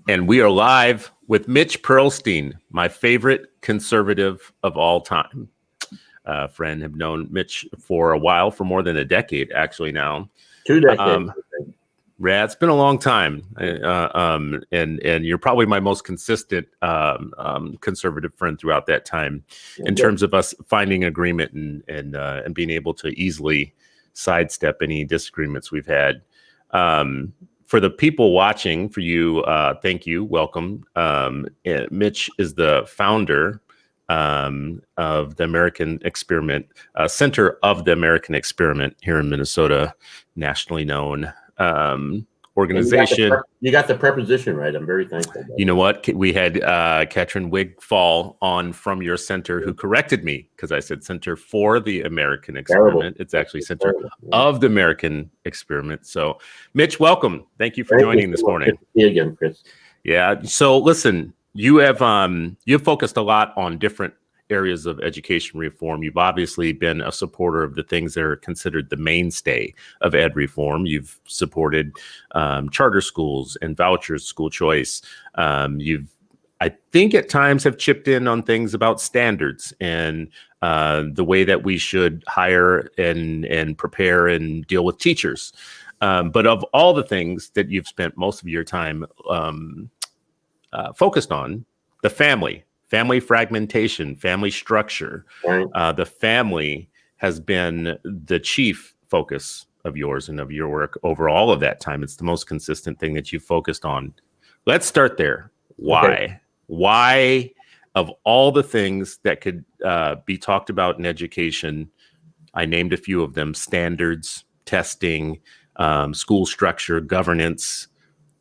And we are live with Mitch Pearlstein, my favorite conservative of all time. Friend, have known Mitch for a while, for more than a decade, actually now. 2 decades. Yeah, it's been a long time, and you're probably my most consistent conservative friend throughout that time, in terms of us finding agreement and being able to easily sidestep any disagreements we've had. For the people watching, for you, thank you, welcome. Mitch is the founder of the American Experiment, Center of the American Experiment here in Minnesota, nationally known organization. You got the preposition right. I'm very thankful. You know what? We had Katrin Wigfall on from your center who corrected me because I said Center for the American Experiment. Terrible. It's actually Center of the American Experiment. So, Mitch, welcome. Thank you for joining this morning. Good to see you again, Chris. Yeah. So, listen, you have focused a lot on different areas of education reform. You've obviously been a supporter of the things that are considered the mainstay of ed reform. You've supported charter schools and vouchers, school choice. I think at times have chipped in on things about standards and the way that we should hire and prepare and deal with teachers. But of all the things that you've spent most of your time focused on, the family fragmentation, family structure. Right. The family has been the chief focus of yours and of your work over all of that time. It's the most consistent thing that you've focused on. Let's start there. Why? Okay. Why, of all the things that could be talked about in education, I named a few of them: standards, testing, school structure, governance,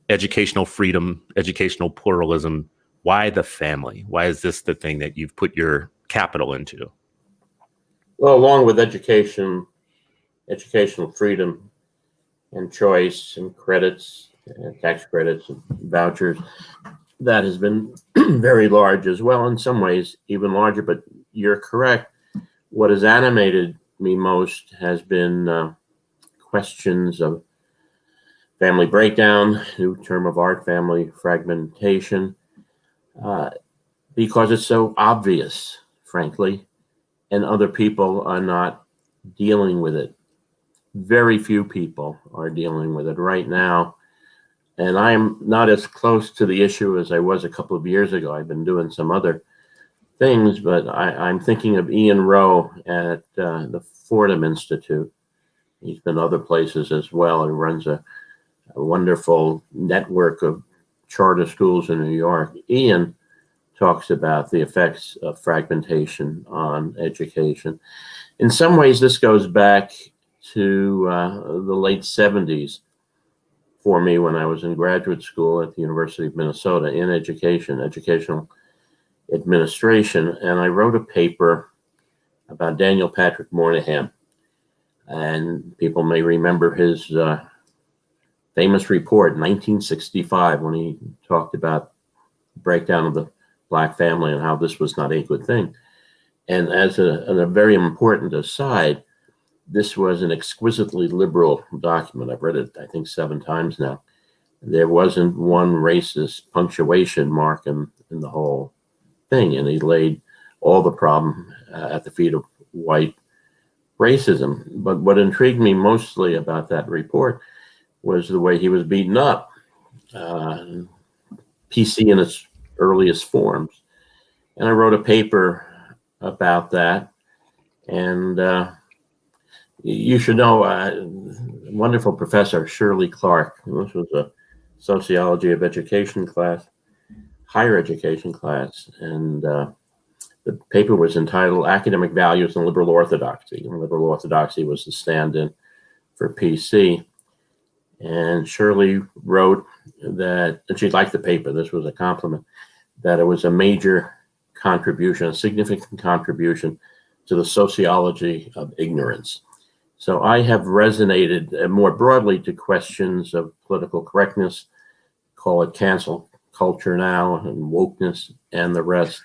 educational freedom, educational pluralism. Why the family? Why is this the thing that you've put your capital into? Well, along with education, educational freedom and choice and credits, tax credits and vouchers, that has been very large as well, in some ways even larger, but you're correct. What has animated me most has been questions of family breakdown, new term of art, family fragmentation, because it's so obvious, frankly, and other people are not dealing with it. Very few people are dealing with it right now. And I'm not as close to the issue as I was a couple of years ago. I've been doing some other things, but I'm thinking of Ian Rowe at the Fordham Institute. He's been other places as well. He runs a wonderful network of charter schools in New York. Ian talks about the effects of fragmentation on education. In some ways, this goes back to the late 70s for me, when I was in graduate school at the University of Minnesota in educational administration. And I wrote a paper about Daniel Patrick Moynihan. And people may remember his famous report in 1965 when he talked about the breakdown of the Black family and how this was not a good thing. And as a very important aside, this was an exquisitely liberal document. I've read it, I think, 7 times now. There wasn't one racist punctuation mark in the whole thing. And he laid all the problem at the feet of white racism. But what intrigued me mostly about that report was the way he was beaten up. PC in its earliest forms. And I wrote a paper about that. And you should know, wonderful professor Shirley Clark. This was a sociology of education class, higher education class. And the paper was entitled Academic Values and Liberal Orthodoxy. And liberal orthodoxy was the stand-in for PC. And Shirley wrote that, and she liked the paper, this was a compliment, that it was a major contribution, a significant contribution to the sociology of ignorance. So I have resonated more broadly to questions of political correctness, call it cancel culture now, and wokeness, and the rest.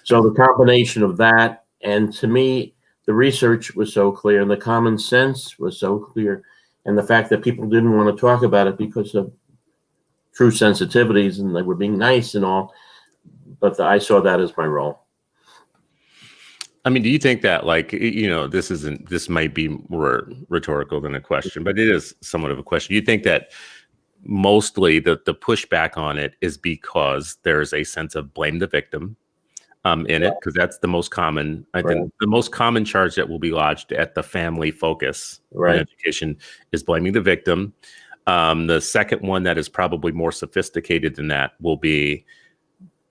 So the combination of that, and to me, the research was so clear, and the common sense was so clear, and the fact that people didn't want to talk about it because of true sensitivities, and they were being nice and all, but I saw that as my role. I mean, do you think that, like, this might be more rhetorical than a question, but it is somewhat of a question. Do you think that mostly the pushback on it is because there's a sense of blame the victim in it? Because that's the most common, I think, the most common charge that will be lodged at the family focus in education is blaming the victim. The second one that is probably more sophisticated than that will be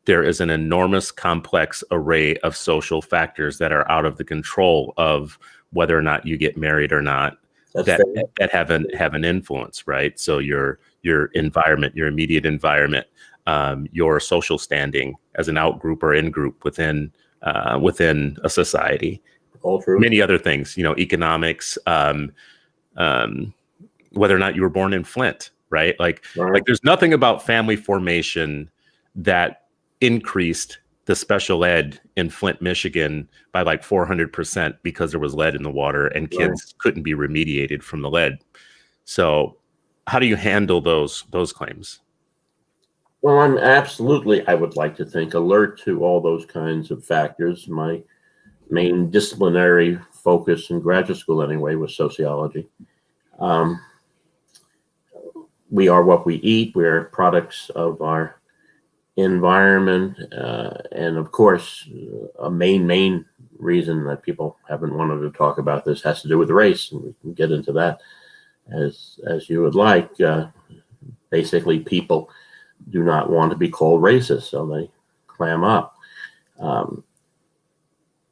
there is an enormous complex array of social factors that are out of the control of whether or not you get married or not that have an influence, right? So your environment, your immediate environment, your social standing as an out group or in group within a society, all true. Many other things, economics, whether or not you were born in Flint, right? Like there's nothing about family formation that increased the special ed in Flint, Michigan by like 400% because there was lead in the water and kids couldn't be remediated from the lead. So how do you handle those claims? Well, I'm absolutely, I would like to think, alert to all those kinds of factors. My main disciplinary focus in graduate school anyway was sociology. We are what we eat. We're products of our environment, and of course, a main reason that people haven't wanted to talk about this has to do with race, and we can get into that as you would like. Basically, people do not want to be called racist, so they clam up.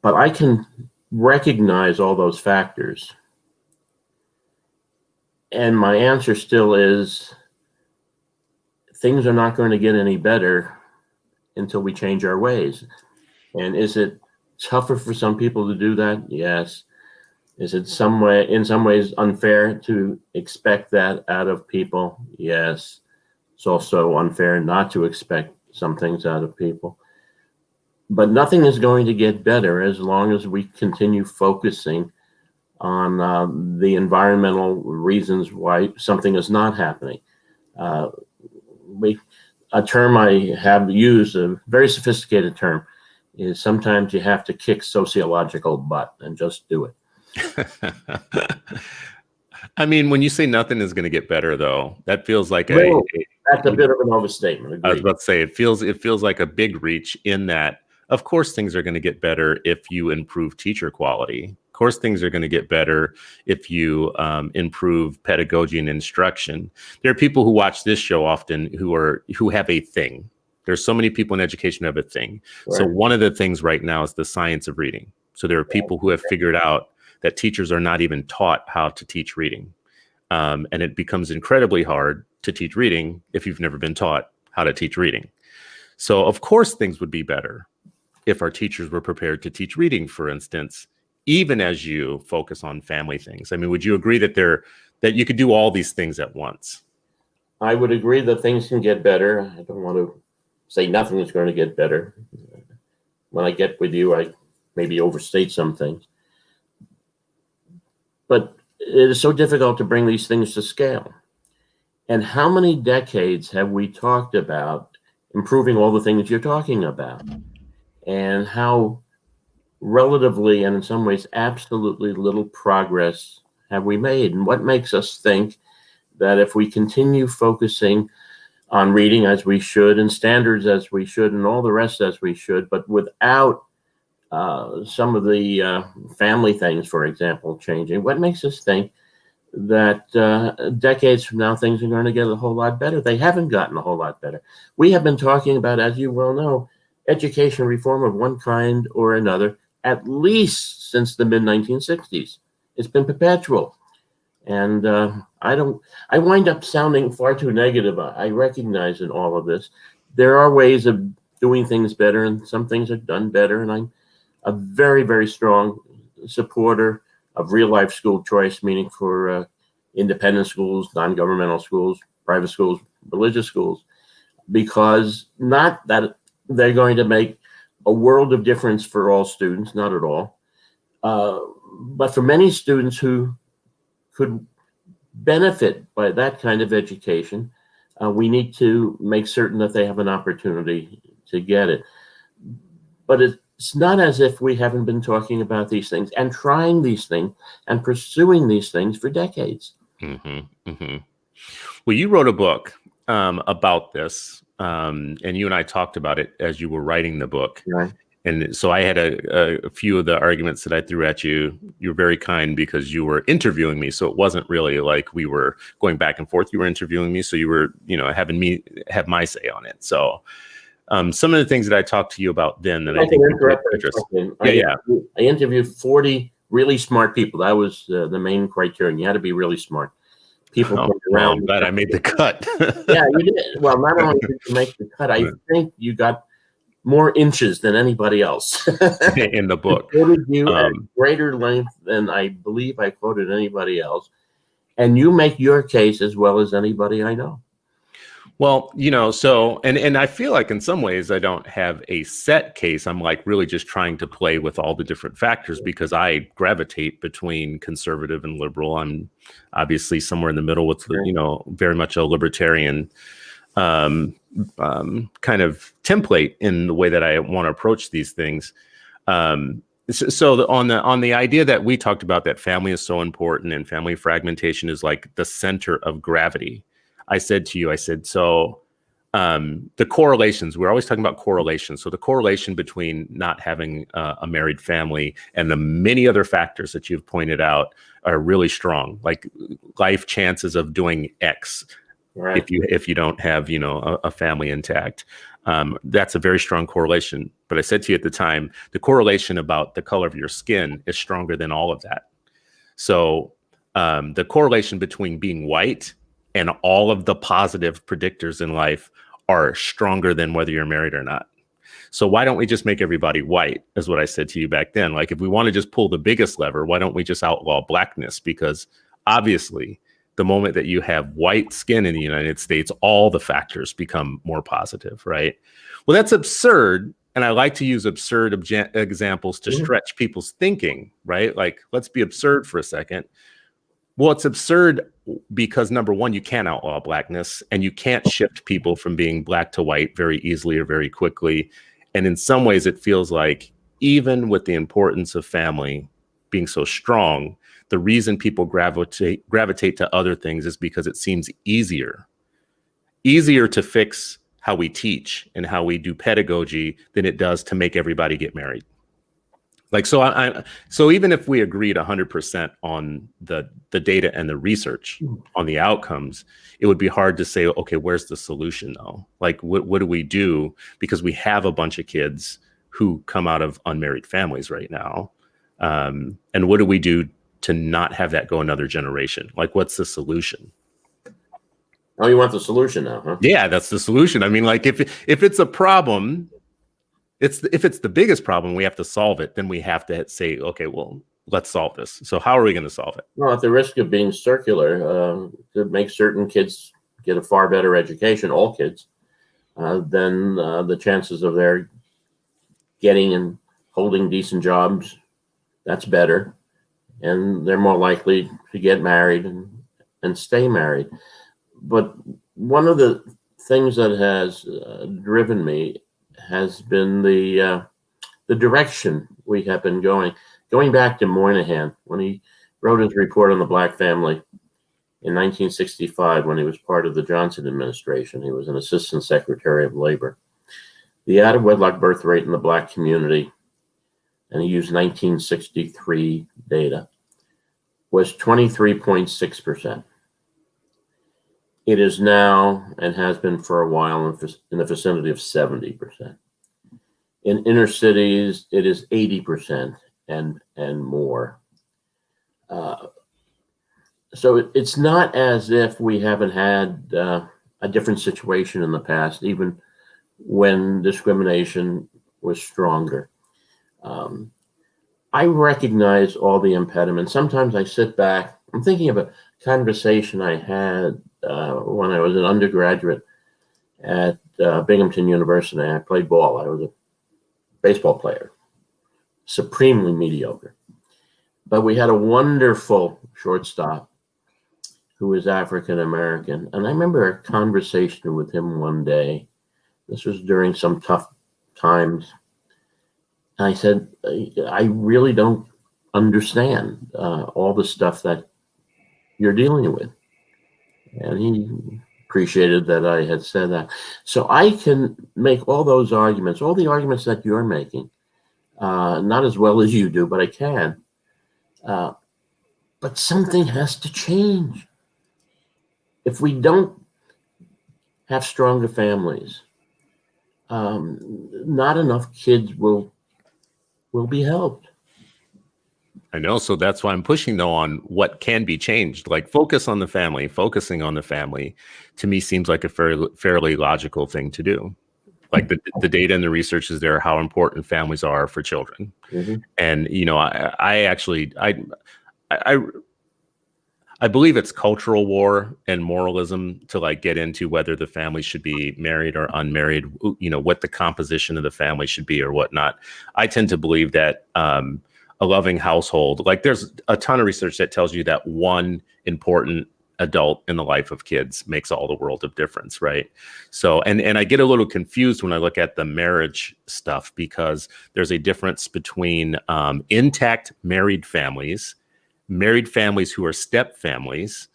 But I can recognize all those factors, and my answer still is things are not going to get any better until we change our ways. And is it tougher for some people to do that? Yes. Is it in some ways unfair to expect that out of people? Yes. It's also unfair not to expect some things out of people. But nothing is going to get better as long as we continue focusing on the environmental reasons why something is not happening. A term I have used, a very sophisticated term, is sometimes you have to kick sociological butt and just do it. I mean, when you say nothing is going to get better, though, that feels like that's a bit of an overstatement. Agreed. I was about to say it feels like a big reach in that. Of course, things are going to get better if you improve teacher quality. Of course, things are going to get better if you improve pedagogy and instruction. There are people who watch this show often who have a thing. There's so many people in education who have a thing. Right. So one of the things right now is the science of reading. So there are people who have figured out that teachers are not even taught how to teach reading. And it becomes incredibly hard to teach reading if you've never been taught how to teach reading. So of course things would be better if our teachers were prepared to teach reading, for instance, even as you focus on family things. I mean, would you agree that you could do all these things at once? I would agree that things can get better. I don't want to say nothing is going to get better. When I get with you, I maybe overstate some things. But it is so difficult to bring these things to scale. And how many decades have we talked about improving all the things you're talking about? And how relatively, and in some ways, absolutely little progress have we made? And what makes us think that if we continue focusing on reading as we should, and standards as we should, and all the rest as we should, but without some of the family things, for example, changing, what makes us think that decades from now things are going to get a whole lot better? They haven't gotten a whole lot better. We have been talking about, as you well know, education reform of one kind or another at least since the mid-1960s. It's been perpetual. And I wind up sounding far too negative. I recognize in all of this, there are ways of doing things better, and some things are done better. And I'm a very, very strong supporter of real life school choice, meaning for independent schools, non-governmental schools, private schools, religious schools, because not that they're going to make a world of difference for all students, not at all. But for many students who could benefit by that kind of education, We need to make certain that they have an opportunity to get it. But it's not as if we haven't been talking about these things and trying these things and pursuing these things for decades. Mm-hmm, mm-hmm. Well, you wrote a book about this, and you and I talked about it as you were writing the book. Right. And so I had a few of the arguments that I threw at you. You were very kind because you were interviewing me. So it wasn't really like we were going back and forth. You were interviewing me. So you were, having me have my say on it. So some of the things that I talked to you about then that I think you could address. I interviewed 40 really smart people. That was the main criterion. You had to be really smart. People around. Well, I'm glad I made the cut. Yeah, you did. Well, not only did you make the cut, I think you got more inches than anybody else in the book. I quoted you at greater length than I believe I quoted anybody else. And you make your case as well as anybody I know. Well, so, and I feel like in some ways I don't have a set case. I'm like really just trying to play with all the different factors because I gravitate between conservative and liberal. I'm obviously somewhere in the middle with, very much a libertarian kind of template in the way that I want to approach these things. So on the idea that we talked about, that family is so important and family fragmentation is like the center of gravity. I said to you, so the correlations, we're always talking about correlations. So the correlation between not having a married family and the many other factors that you've pointed out are really strong, like life chances of doing X. Right. If you don't have, a family intact, that's a very strong correlation. But I said to you at the time, the correlation about the color of your skin is stronger than all of that. So the correlation between being white and all of the positive predictors in life are stronger than whether you're married or not. So why don't we just make everybody white, is what I said to you back then. Like, if we want to just pull the biggest lever, why don't we just outlaw blackness? Because obviously, the moment that you have white skin in the United States, all the factors become more positive, right? Well, that's absurd. And I like to use absurd examples to stretch people's thinking, right? Like, let's be absurd for a second. Well, it's absurd because, number one, you can't outlaw blackness and you can't shift people from being black to white very easily or very quickly. And in some ways, it feels like even with the importance of family being so strong, the reason people gravitate to other things is because it seems easier to fix how we teach and how we do pedagogy than it does to make everybody get married. Like, so even if we agreed 100% on the data and the research on the outcomes, it would be hard to say, okay, where's the solution though? Like, what do we do? Because we have a bunch of kids who come out of unmarried families right now. And what do we do to not have that go another generation? Like, what's the solution? Oh, you want the solution now, huh? Yeah, that's the solution. I mean, like, if it's a problem, if it's the biggest problem, we have to solve it. Then we have to say, okay, well, let's solve this. So how are we going to solve it? Well, at the risk of being circular, to make certain kids get a far better education, all kids, then the chances of their getting and holding decent jobs, that's better. And they're more likely to get married and stay married. But one of the things that has driven me has been the direction we have been going back to Moynihan when he wrote his report on the Black family in 1965 when he was part of the Johnson administration. He was an assistant secretary of labor. The out-of-wedlock birth rate in the Black community, and he used 1963 data, was 23.6%. It is now, and has been for a while, in the vicinity of 70%. In inner cities, it is 80% and more. So it's not as if we haven't had a different situation in the past, even when discrimination was stronger. I recognize all the impediments. Sometimes I sit back, I'm thinking of a conversation I had when I was an undergraduate at Binghamton University. I played ball. I was a baseball player, supremely mediocre. But we had a wonderful shortstop who is African American. And I remember a conversation with him one day. This was during some tough times. I said, I really don't understand all the stuff that you're dealing with. And he appreciated that I had said that. So I can make all those arguments, all the arguments that you're making, not as well as you do, but I can. But something has to change. If we don't have stronger families, not enough kids will be helped. I know. So that's why I'm pushing though on what can be changed. Like focusing on the family to me seems like a fairly logical thing to do. Like the data and the research is there, how important families are for children. Mm-hmm. And, I believe it's cultural war and moralism to like get into whether the family should be married or unmarried, what the composition of the family should be or whatnot. I tend to believe that a loving household, like there's a ton of research that tells you that one important adult in the life of kids makes all the world of difference, right? So, and I get a little confused when I look at the marriage stuff because there's a difference between intact married families who are step families,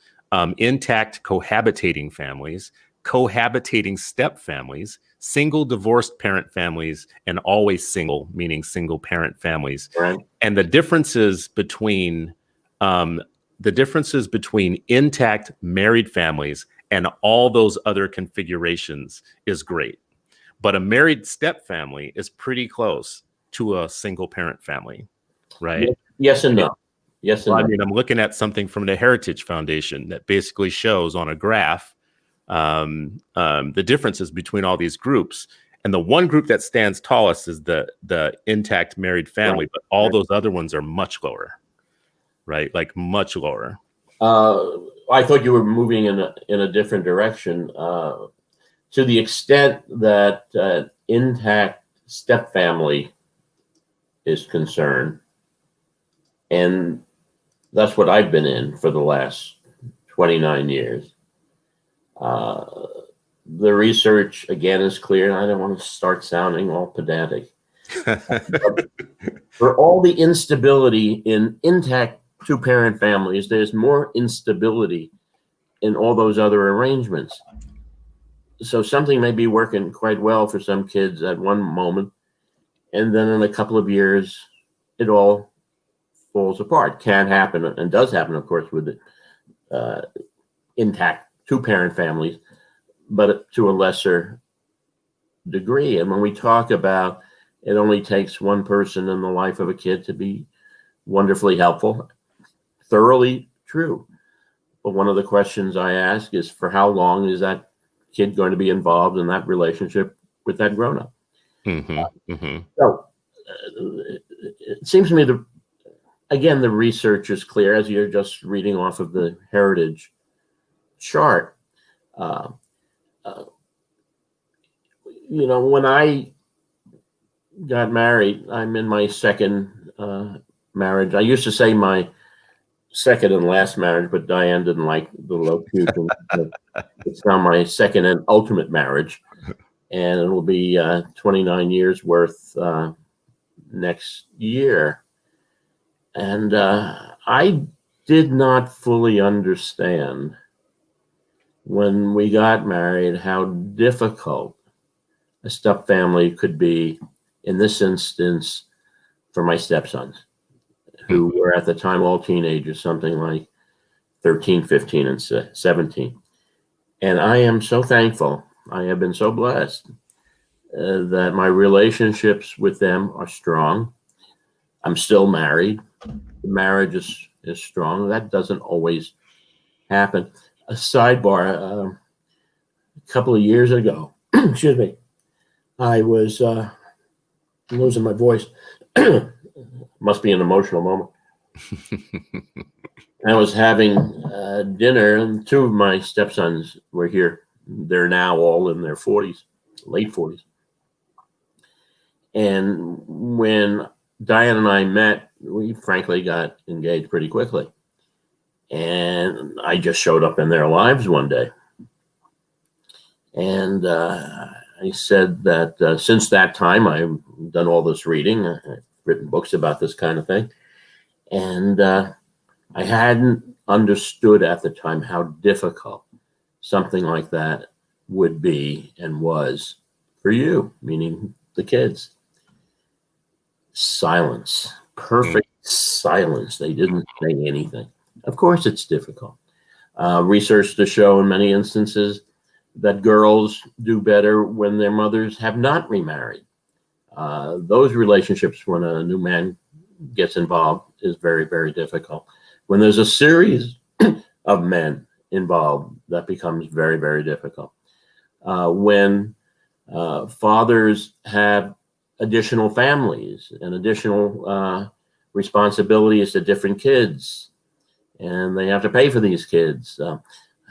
intact cohabitating families, cohabitating step families, single divorced parent families, and always single, meaning single parent families. Right. And the differences between intact married families and all those other configurations is great. But a married step family is pretty close to a single parent family, right? Yes and no. Yes and well, no. I mean, I'm looking at something from the Heritage Foundation that basically shows on a graph the differences between all these groups. And the one group that stands tallest is the intact married family, but all those other ones are much lower, right? Like much lower. I thought you were moving in a different direction. To the extent that intact step family is concerned, and that's what I've been in for the last 29 years. The research, again, is clear, and I don't want to start sounding all pedantic. For all the instability in intact two-parent families, there's more instability in all those other arrangements. So something may be working quite well for some kids at one moment, and then in a couple of years, it all falls apart. Can happen, and does happen, of course, with intact two-parent families, but to a lesser degree. And when we talk about it only takes one person in the life of a kid to be wonderfully helpful, thoroughly true. But one of the questions I ask is, for how long is that kid going to be involved in that relationship with that grown-up? So it seems to me the research is clear, as you're just reading off of the Heritage chart. When I got married, I'm in my second marriage. I used to say my second and last marriage, but Diane didn't like the locution. It's now my second and ultimate marriage, and it will be 29 years worth next year. And I did not fully understand when we got married how difficult a step family could be, in this instance, for my stepsons, who were at the time all teenagers, something like 13, 15, and 17. And I am so thankful. I have been so blessed that my relationships with them are strong. I'm still married. The marriage is strong. That doesn't always happen. A sidebar, a couple of years ago, excuse me, I was losing my voice. Must be an emotional moment. I was having dinner, and two of my stepsons were here. They're now all in their 40s, late 40s. And when Diane and I met, we frankly got engaged pretty quickly. And I just showed up in their lives one day. And I said that since that time, I've done all this reading. I've written books about this kind of thing. And I hadn't understood at the time how difficult something like that would be and was for you, meaning the kids. Silence, perfect silence. They didn't say anything. Of course, it's difficult. Research to show in many instances that girls do better when their mothers have not remarried. Those relationships, when a new man gets involved, is very, very difficult. When there's a series of men involved, that becomes very, very difficult. When fathers have additional families and additional responsibilities to different kids, and they have to pay for these kids.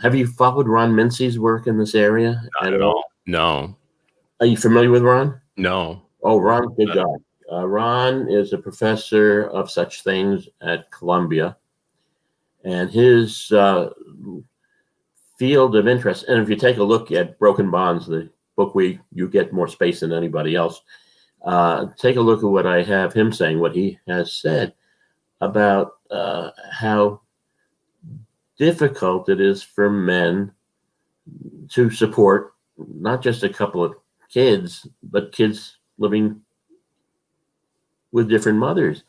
Have you followed Ron Mincy's work in this area? Not at all. No. Are you familiar with Ron? No. Oh, Ron, good guy. Ron is a professor of such things at Columbia, and his field of interest, and if you take a look at Broken Bonds, the book you get more space than anybody else, take a look at what I have him saying, what he has said about how difficult it is for men to support not just a couple of kids, but kids living with different mothers.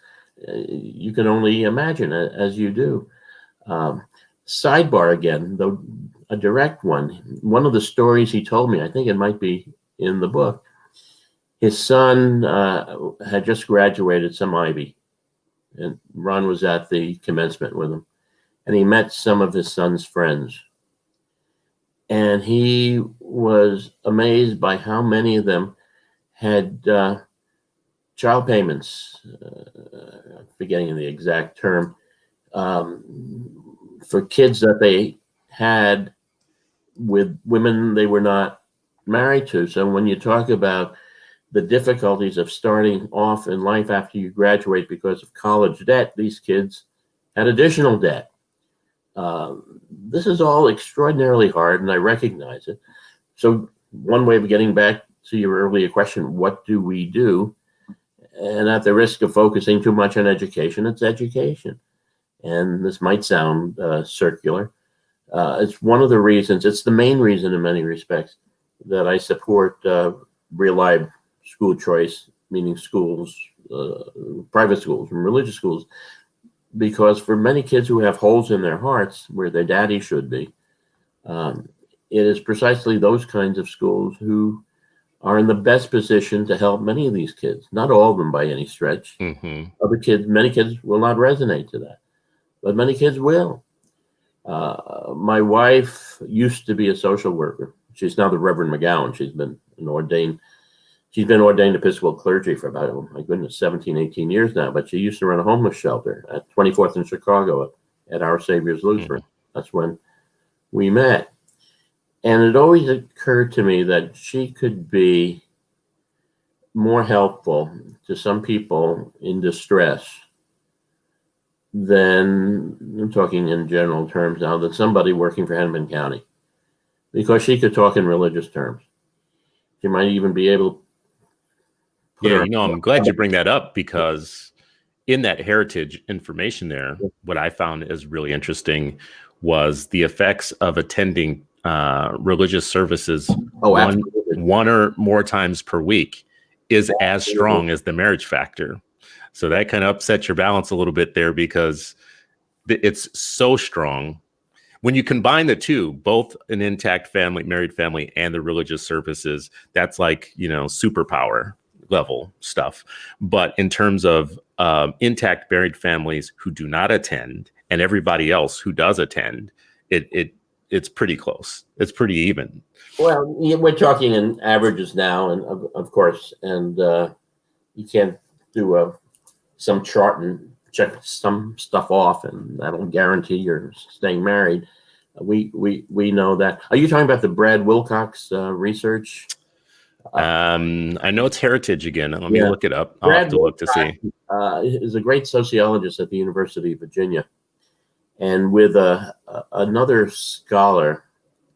You can only imagine, as you do. Sidebar again, though a direct one. One of the stories he told me, I think it might be in the book, his son had just graduated some Ivy, and Ron was at the commencement with him, and he met some of his son's friends. And he was amazed by how many of them had child payments, forgetting the exact term, for kids that they had with women they were not married to. So when you talk about the difficulties of starting off in life after you graduate because of college debt, these kids had additional debt. This is all extraordinarily hard, and I recognize it. So one way of getting back to your earlier question, what do we do? And at the risk of focusing too much on education, it's education. And this might sound circular. It's one of the reasons, it's the main reason in many respects that I support real life school choice, meaning schools, private schools and religious schools, because for many kids who have holes in their hearts where their daddy should be, it is precisely those kinds of schools who are in the best position to help many of these kids. Not all of them by any stretch. Other kids, many kids will not resonate to that, but many kids will. My wife used to be a social worker. She's now the Reverend McGowan. She's been ordained Episcopal clergy for about, oh my goodness, 17, 18 years now. But she used to run a homeless shelter at 24th in Chicago at Our Savior's Lutheran. That's when we met. And it always occurred to me that she could be more helpful to some people in distress than, I'm talking in general terms now, than somebody working for Hennepin County, because she could talk in religious terms. She might even be able to I'm glad you bring that up, because in that heritage information there, what I found is really interesting was the effects of attending religious services one or more times per week is as strong as the marriage factor. So that kind of upsets your balance a little bit there, because it's so strong. When you combine the two, both an intact family, married family, and the religious services, that's like, superpower level stuff. But in terms of intact married families who do not attend and everybody else who does attend, it's pretty close. It's pretty even. Well, we're talking in averages now, and of course, and you can't do some chart and check some stuff off, and that'll guarantee you're staying married. We know that. Are you talking about the Brad Wilcox research? I know it's heritage again. Let me look it up. I'll have to look to see. Is a great sociologist at the University of Virginia. And with another scholar,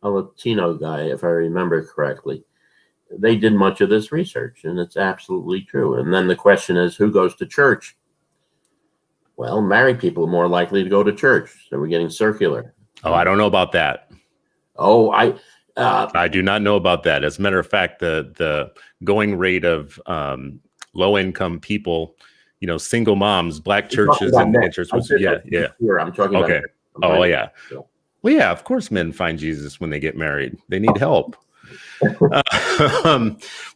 a Latino guy, if I remember correctly, they did much of this research, and it's absolutely true. And then the question is, who goes to church? Well, married people are more likely to go to church, so we're getting circular. Oh, I don't know about that. Oh, I do not know about that. As a matter of fact, the going rate of low income people, single moms, black churches, and churches was yeah. I'm talking Okay. about. Oh yeah. Well, yeah. Of course, men find Jesus when they get married. They need help.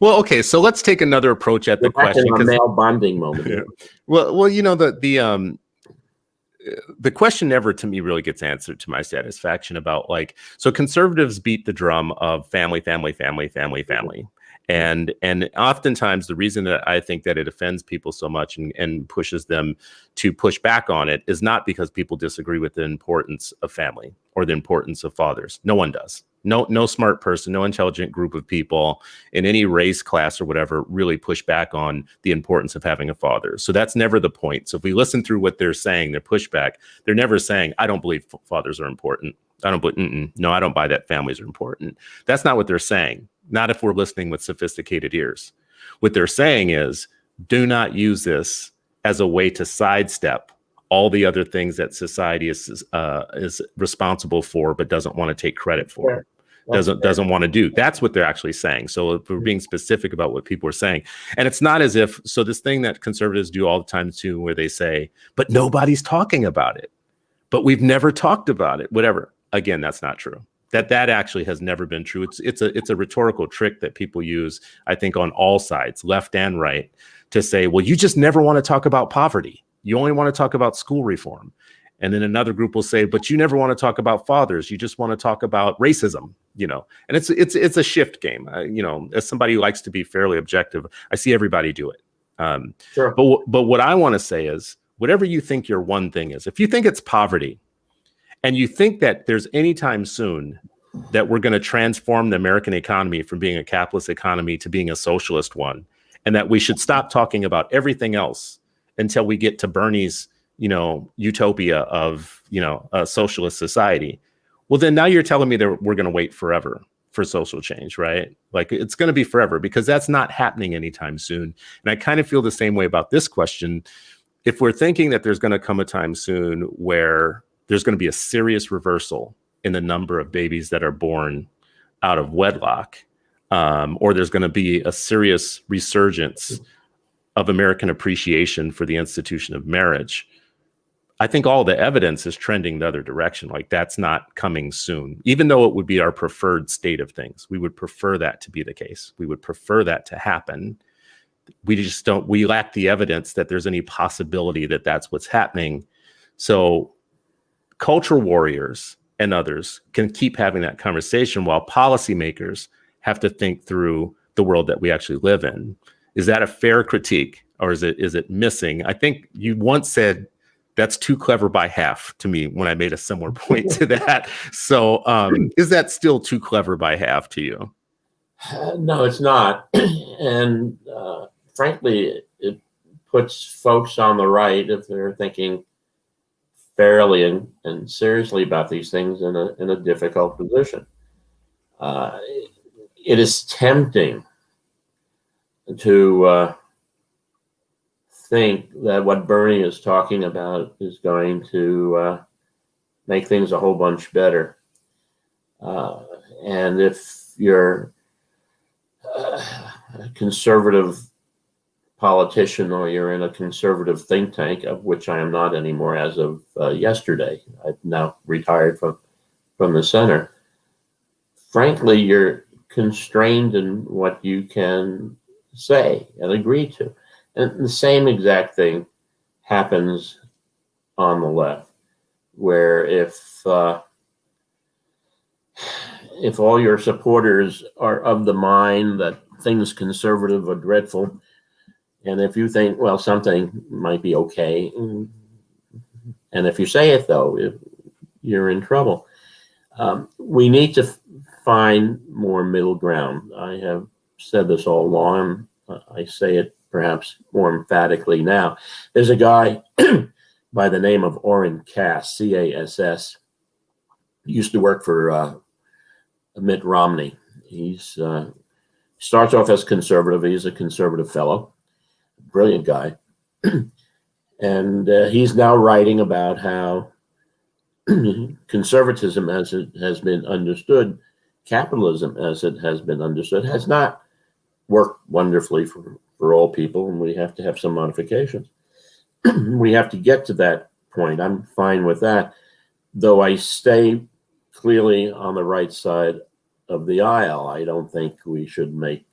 Well, okay. So let's take another approach at the question. A male bonding moment. Well, the question never to me really gets answered to my satisfaction about so conservatives beat the drum of family. And oftentimes the reason that I think that it offends people so much and pushes them to push back on it is not because people disagree with the importance of family or the importance of fathers. No one does. No smart person, no intelligent group of people in any race, class, or whatever really push back on the importance of having a father. So that's never the point. So if we listen through what they're saying, their pushback, they're never saying, I don't believe fathers are important. I don't buy that families are important. That's not what they're saying. Not if we're listening with sophisticated ears. What they're saying is, do not use this as a way to sidestep all the other things that society is responsible for, but doesn't want to take credit for. Doesn't want to do. That's what they're actually saying. So if we're being specific about what people are saying, and it's not as if, so this thing that conservatives do all the time too, where they say, but nobody's talking about it, but we've never talked about it, whatever. Again, that's not true. That actually has never been true. It's a rhetorical trick that people use, I think, on all sides, left and right, to say, well, you just never want to talk about poverty. You only want to talk about school reform. And then another group will say, but you never want to talk about fathers. You just want to talk about racism, and it's a shift game. As somebody who likes to be fairly objective, I see everybody do it. Sure. But what I want to say is, whatever you think your one thing is, if you think it's poverty, and you think that there's any time soon that we're going to transform the American economy from being a capitalist economy to being a socialist one, and that we should stop talking about everything else until we get to Bernie's, utopia of, a socialist society. Well, then now you're telling me that we're going to wait forever for social change, right? Like, it's going to be forever, because that's not happening anytime soon. And I kind of feel the same way about this question. If we're thinking that there's going to come a time soon where there's going to be a serious reversal in the number of babies that are born out of wedlock, or there's going to be a serious resurgence of American appreciation for the institution of marriage, I think all the evidence is trending the other direction. Like, that's not coming soon, even though it would be our preferred state of things. We would prefer that to be the case. We would prefer that to happen. We lack the evidence that there's any possibility that that's what's happening. So cultural warriors and others can keep having that conversation while policymakers have to think through the world that we actually live in. Is that a fair critique, or is it missing? I think you once said that's too clever by half to me when I made a similar point to that. So is that still too clever by half to you? No, it's not. And frankly, it puts folks on the right, if they're thinking fairly and seriously about these things, in a difficult position. It is tempting to think that what Bernie is talking about is going to make things a whole bunch better. And if you're a conservative politician, or you're in a conservative think tank, of which I am not anymore as of yesterday, I've now retired from the center, frankly, you're constrained in what you can say and agree to. And the same exact thing happens on the left, where if all your supporters are of the mind that things conservative are dreadful, and if you think, well, something might be okay, and if you say it, though, you're in trouble. We need to find more middle ground. I have said this all along. I say it perhaps more emphatically now. There's a guy by the name of Orrin Cass, C-A-S-S. He used to work for Mitt Romney. He's starts off as conservative. He's a conservative fellow, brilliant guy. And he's now writing about how conservatism, as it has been understood, capitalism, as it has been understood, has not worked wonderfully for all people, and we have to have some modifications. We have to get to that point. I'm fine with that, though I stay clearly on the right side of the aisle. I don't think we should make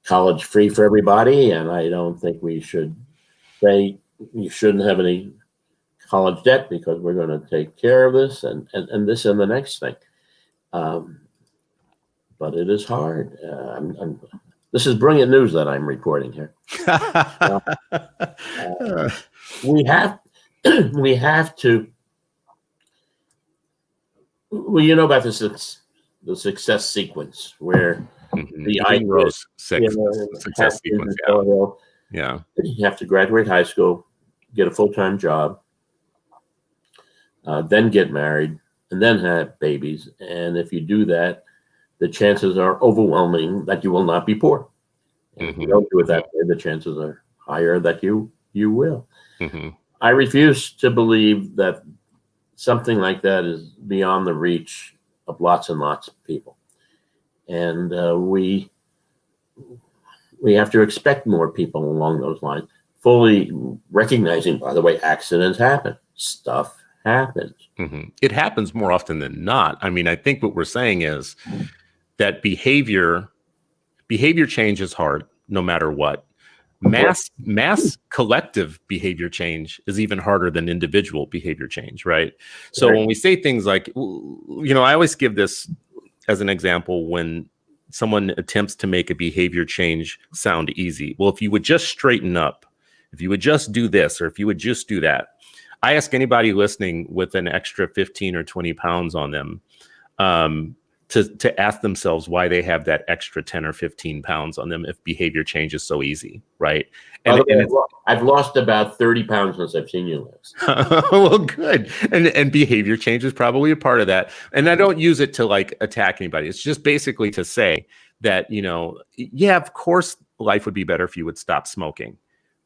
college free for everybody, and I don't think we should say you shouldn't have any college debt because we're going to take care of this and this and the next thing. But it is hard. This is brilliant news that I'm reporting here. We have to. Well, you know about the success sequence where the Rose success sequence. Yeah. You have to graduate high school, get a full-time job, then get married, and then have babies. And if you do that, the chances are overwhelming that you will not be poor. And if you don't do it that way, the chances are higher that you will. I refuse to believe that something like that is beyond the reach of lots and lots of people. And we have to expect more people along those lines, fully recognizing, by the way, accidents happen. Stuff happens. It happens more often than not. I mean, I think what we're saying is that behavior change is hard no matter what. Mass collective behavior change is even harder than individual behavior change, right? So when we say things like, I always give this as an example when someone attempts to make a behavior change sound easy. Well, if you would just straighten up, if you would just do this, or if you would just do that. I ask anybody listening with an extra 15 or 20 pounds on them to ask themselves why they have that extra 10 or 15 pounds on them if behavior change is so easy, right? And I've lost about 30 pounds since I've seen you last. Well, good. And behavior change is probably a part of that. And I don't use it to like attack anybody. It's just basically to say that, of course, life would be better if you would stop smoking.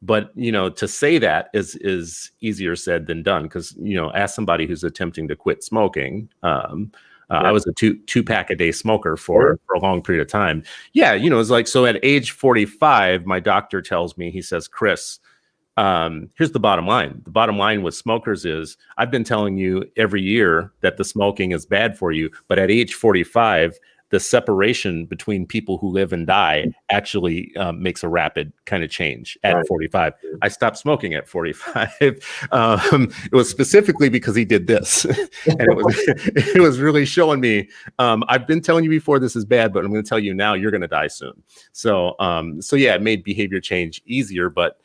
But, to say that is easier said than done because, ask somebody who's attempting to quit smoking. I was a two pack a day smoker for a long period of time. Yeah. It's like, so at age 45, my doctor tells me, he says, Chris, here's the bottom line. The bottom line with smokers is I've been telling you every year that the smoking is bad for you. But at age 45, the separation between people who live and die actually makes a rapid kind of change at 45. I stopped smoking at 45. It was specifically because he did this. And it was really showing me, I've been telling you before this is bad, but I'm going to tell you now you're going to die soon. So yeah, it made behavior change easier, but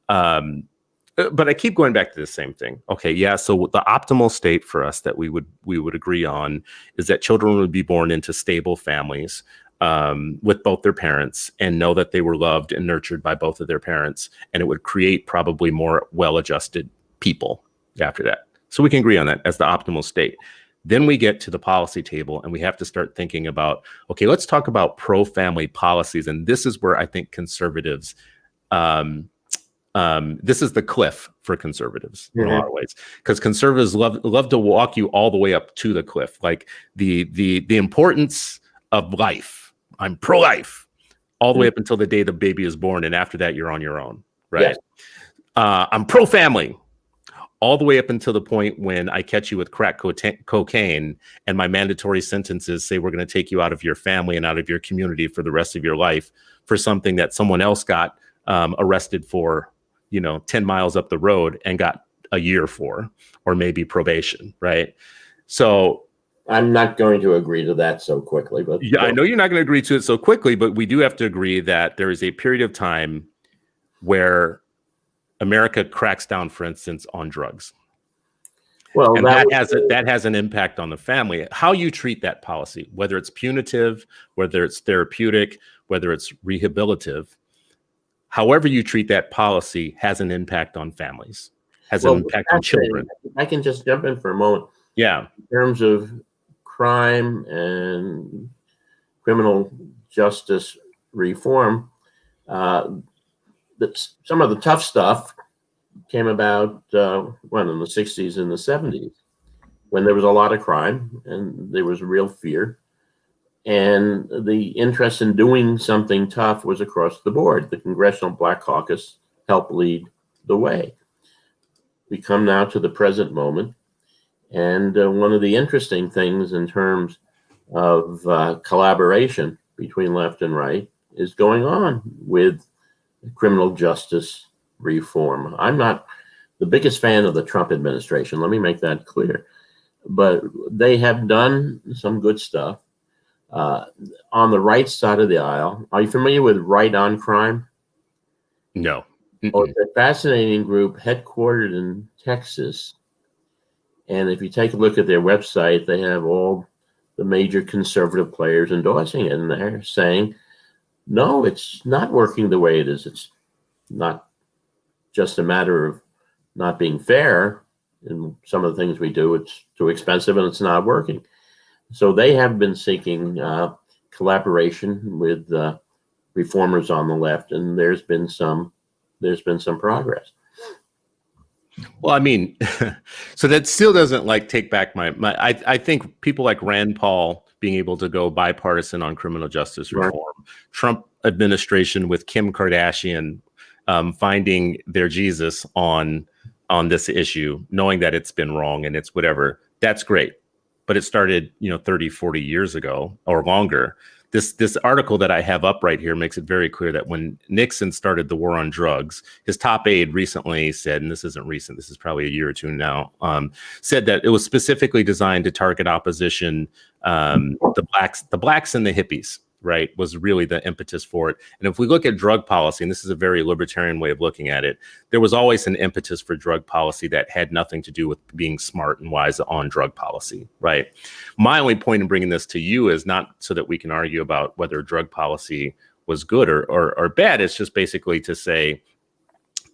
I keep going back to the same thing. Okay, yeah. So the optimal state for us that we would agree on is that children would be born into stable families with both their parents and know that they were loved and nurtured by both of their parents, and it would create probably more well-adjusted people after that. So we can agree on that as the optimal state. Then we get to the policy table and we have to start thinking about, okay, let's talk about pro-family policies. And this is where I think conservatives this is the cliff for conservatives in a lot of ways, because conservatives love to walk you all the way up to the cliff, like the importance of life. I'm pro-life all the way up until the day the baby is born, and after that, you're on your own, right? Yes. I'm pro-family all the way up until the point when I catch you with crack cocaine, and my mandatory sentences say we're going to take you out of your family and out of your community for the rest of your life for something that someone else got arrested for 10 miles up the road and got a year for, or maybe probation, right? So I'm not going to agree to that so quickly, but yeah, I know you're not going to agree to it so quickly, but we do have to agree that there is a period of time where America cracks down, for instance, on drugs. Well, and that has an impact on the family. How you treat that policy, whether it's punitive, whether it's therapeutic, whether it's rehabilitative, however you treat that policy has an impact on families. has Well, an impact on children. I can just jump in for a moment. Yeah. In terms of crime and criminal justice reform, some of the tough stuff came about in the 60s and the 70s, when there was a lot of crime and there was real fear. And the interest in doing something tough was across the board. The Congressional Black Caucus helped lead the way. We come now to the present moment. And one of the interesting things in terms of collaboration between left and right is going on with criminal justice reform. I'm not the biggest fan of the Trump administration. Let me make that clear. But they have done some good stuff. On the right side of the aisle, are you familiar with Right on Crime? No. Oh, it's a fascinating group headquartered in Texas. And if you take a look at their website, they have all the major conservative players endorsing it. And they're saying, no, it's not working the way it is. It's not just a matter of not being fair in some of the things we do. It's too expensive and it's not working. So they have been seeking collaboration with reformers on the left, and there's been some progress. Well, I mean, so that still doesn't take back I think people like Rand Paul being able to go bipartisan on criminal justice reform, right. Trump administration with Kim Kardashian finding their Jesus on this issue, knowing that it's been wrong and it's whatever, that's great. But it started, 30, 40 years ago or longer. This article that I have up right here makes it very clear that when Nixon started the war on drugs, his top aide recently said, and this isn't recent, this is probably a year or two now, said that it was specifically designed to target opposition, the blacks and the hippies, right, was really the impetus for it. And if we look at drug policy, and this is a very libertarian way of looking at it, there was always an impetus for drug policy that had nothing to do with being smart and wise on drug policy, right? My only point in bringing this to you is not so that we can argue about whether drug policy was good or bad. It's just basically to say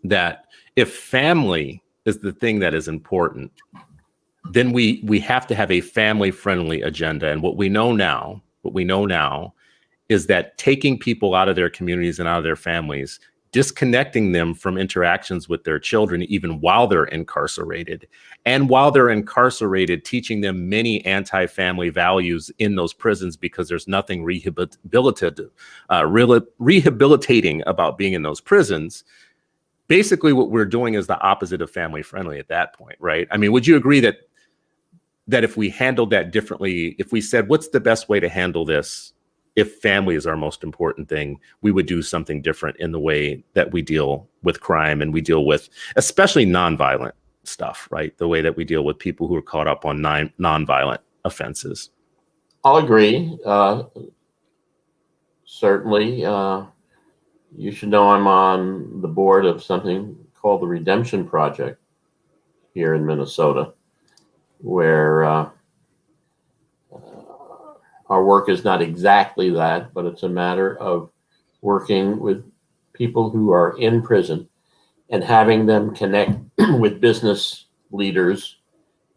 that if family is the thing that is important, then we have to have a family-friendly agenda. And what we know now is that taking people out of their communities and out of their families, disconnecting them from interactions with their children, even while they're incarcerated, and while they're incarcerated, teaching them many anti-family values in those prisons, because there's nothing rehabilitating about being in those prisons. Basically, what we're doing is the opposite of family-friendly at that point, right? I mean, would you agree that if we handled that differently, if we said, what's the best way to handle this? If family is our most important thing, we would do something different in the way that we deal with crime and we deal with especially nonviolent stuff, right? The way that we deal with people who are caught up on nonviolent offenses. I'll agree. Certainly. You should know I'm on the board of something called the Redemption Project here in Minnesota, where our work is not exactly that, but it's a matter of working with people who are in prison and having them connect with business leaders,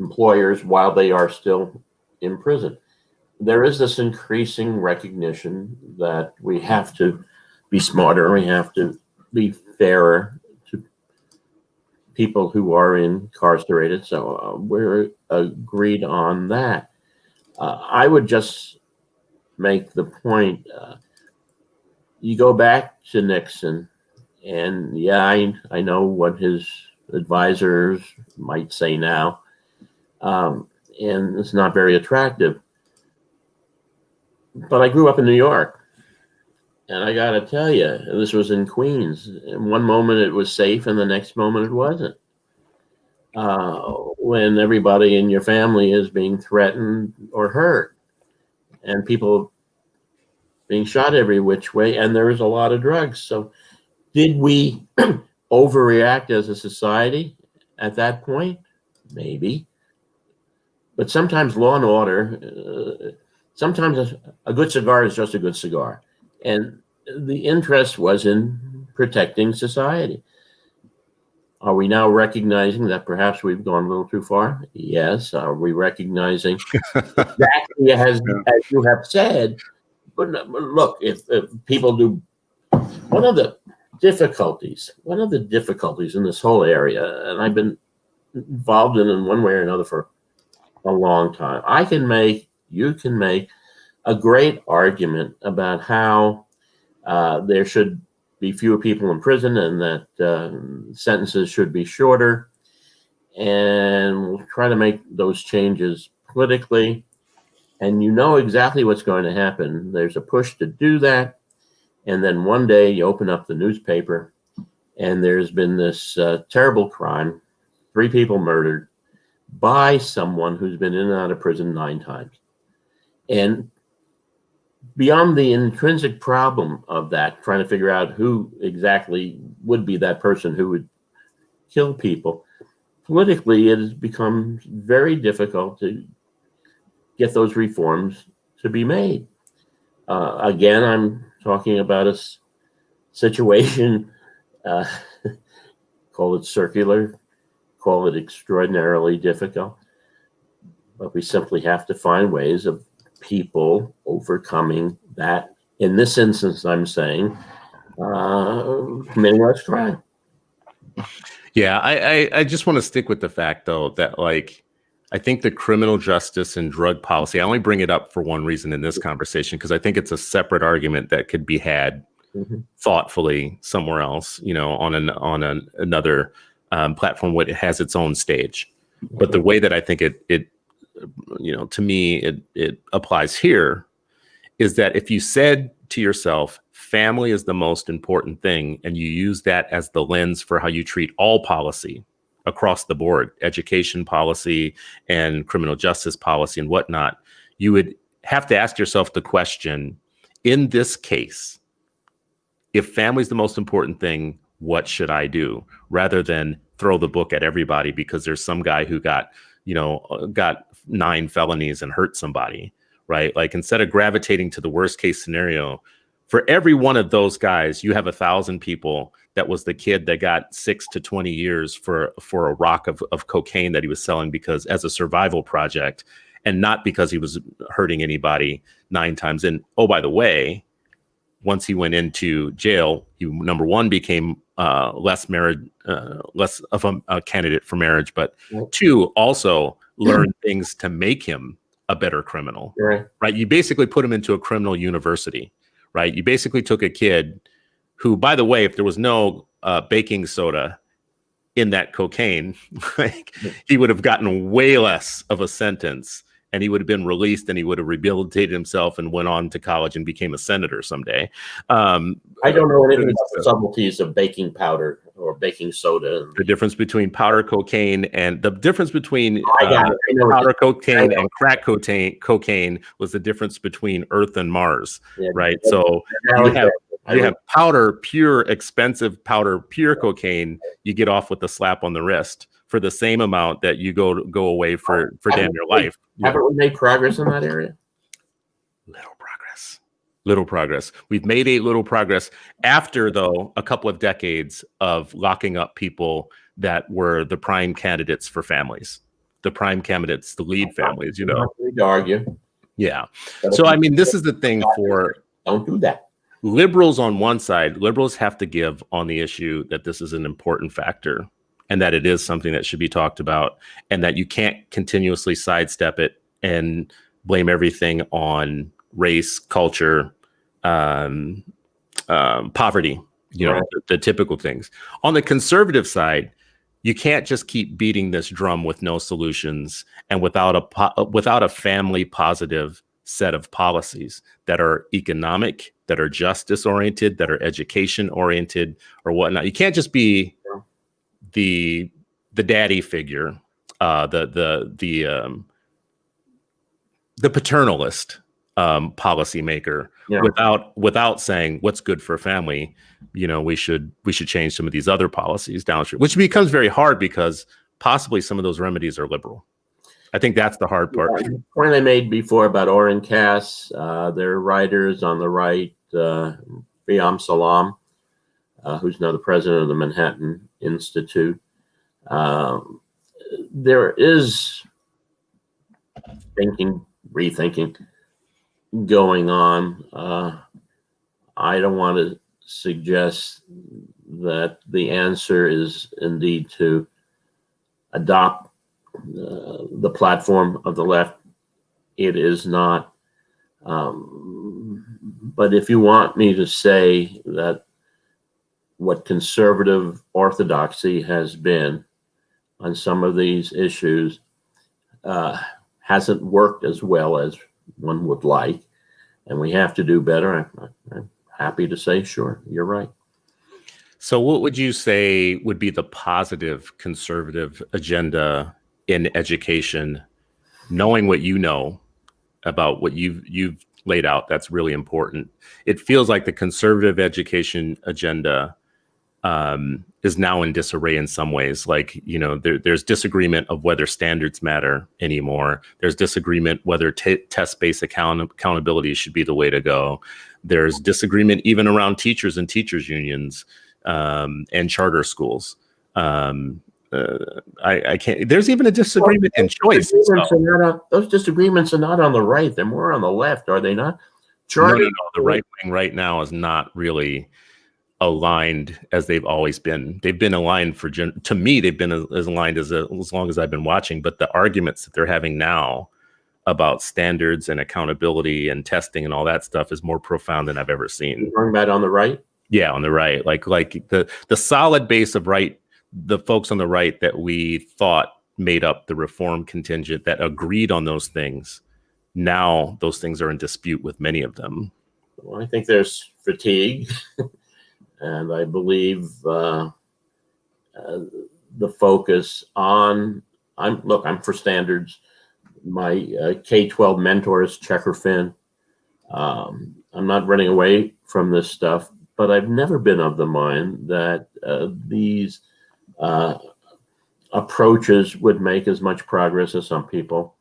employers, while they are still in prison. There is this increasing recognition that we have to be smarter and we have to be fairer to people who are incarcerated. So we're agreed on that. I would just make the point, you go back to Nixon, and yeah, I know what his advisors might say now, and it's not very attractive. But I grew up in New York, and I got to tell you, this was in Queens. In one moment it was safe, and the next moment it wasn't. When everybody in your family is being threatened or hurt, and people being shot every which way, and there is a lot of drugs. So did we overreact as a society at that point? Maybe. But sometimes law and order, sometimes a good cigar is just a good cigar. And the interest was in protecting society. Are we now recognizing that perhaps we've gone a little too far? Yes. Are we recognizing exactly as you have said? But look, if people do, one of the difficulties in this whole area, and I've been involved in one way or another for a long time, you can make a great argument about how there should be fewer people in prison and that sentences should be shorter. And we'll try to make those changes politically. And you know exactly what's going to happen. There's a push to do that. And then one day you open up the newspaper and there's been this terrible crime, 3 people murdered by someone who's been in and out of prison 9 times. And beyond the intrinsic problem of that, trying to figure out who exactly would be that person who would kill people, politically it has become very difficult to get those reforms to be made. Again, I'm talking about a situation, call it circular, call it extraordinarily difficult, but we simply have to find ways of people overcoming that. In this instance, I'm saying committing less crime. Yeah, I just want to stick with the fact, though, that like I think the criminal justice and drug policy, I only bring it up for one reason in this conversation, because I think it's a separate argument that could be had thoughtfully somewhere else, you know, on another platform where it has its own stage. But the way that I think it you know, to me, it applies here is that if you said to yourself, family is the most important thing, and you use that as the lens for how you treat all policy across the board, education policy and criminal justice policy and whatnot, you would have to ask yourself the question, in this case, if family is the most important thing, what should I do? Rather than throw the book at everybody because there's some guy who got 9 felonies and hurt somebody, right? Like, instead of gravitating to the worst case scenario, for every one of those guys, you have 1,000 people that was the kid that got 6 to 20 years for a rock of cocaine that he was selling because as a survival project, and not because he was hurting anybody 9 times. And oh, by the way, once he went into jail, he, number one, became less of a candidate for marriage, but 2, also learned things to make him a better criminal, right? You basically put him into a criminal university, right? You basically took a kid who, by the way, if there was no baking soda in that cocaine, like, he would have gotten way less of a sentence, and he would have been released, and he would have rehabilitated himself and went on to college and became a senator someday. I don't know anything about the subtleties of baking powder or baking soda. The difference between powder cocaine and the difference between powder cocaine and crack cocaine was the difference between Earth and Mars, right? So you have powder, pure, expensive powder, pure cocaine. You get off with a slap on the wrist for the same amount that you go away for damn your life. Haven't we made progress in that area? Little progress. We've made a little progress after, though, a couple of decades of locking up people that were the prime candidates for families, the lead families, you know. To argue. Yeah. So, I mean, this is the thing for don't do that. Liberals on one side. Liberals have to give on the issue that this is an important factor and that it is something that should be talked about, and that you can't continuously sidestep it and blame everything on race, culture, poverty, you know, the typical things. On the conservative side, you can't just keep beating this drum with no solutions and without a family positive set of policies that are economic, that are justice oriented, that are education oriented or whatnot. You can't just be the daddy figure, the paternalist policymaker without saying what's good for a family. You know, we should change some of these other policies downstream, which becomes very hard because possibly some of those remedies are liberal. I think that's the hard part. The point I made before about Oren Cass, their writers on the right, Riyam Salam, who's now the president of the Manhattan Institute, There is rethinking going on. I don't want to suggest that the answer is indeed to adopt the platform of the left. It is not. But if you want me to say that what conservative orthodoxy has been on some of these issues hasn't worked as well as one would like, and we have to do better, I'm happy to say, sure, you're right. So what would you say would be the positive conservative agenda in education, knowing what you know about what you've laid out? That's really important. It feels like the conservative education agenda is now in disarray in some ways. Like, there's disagreement of whether standards matter anymore. There's disagreement whether test-based accountability should be the way to go. There's disagreement even around teachers and teachers unions and charter schools. I can't. There's even a disagreement in choice. Those disagreements are not on the right; they're more on the left, are they not? No. The right wing right now is not really aligned as they've always been. They've been aligned to me. They've been as aligned as long as I've been watching. But the arguments that they're having now about standards and accountability and testing and all that stuff is more profound than I've ever seen. You're talking about on the right? Yeah, on the right, like the solid base of right. The folks on the right that we thought made up the reform contingent that agreed on those things, now those things are in dispute with many of them. Well, I think there's fatigue, and I believe the focus on, I'm for standards. My K-12 mentor is Checker Finn. I'm not running away from this stuff, but I've never been of the mind that these approaches would make as much progress as some people